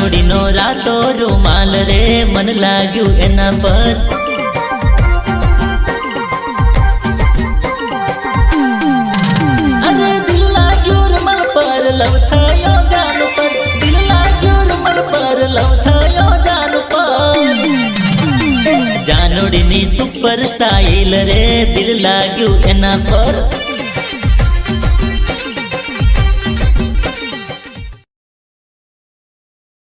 जानोड़ी no रातो रुमाल रे मन लाग्यू एना पर। अरे दिल लाग्यू रुमाल पर लव थायो जान पर, दिल लाग्यू रुमाल पर लव थायो जान पर। जानोड़ी नी सुपर स्टाइल रे दिल लाग्यू एना पर।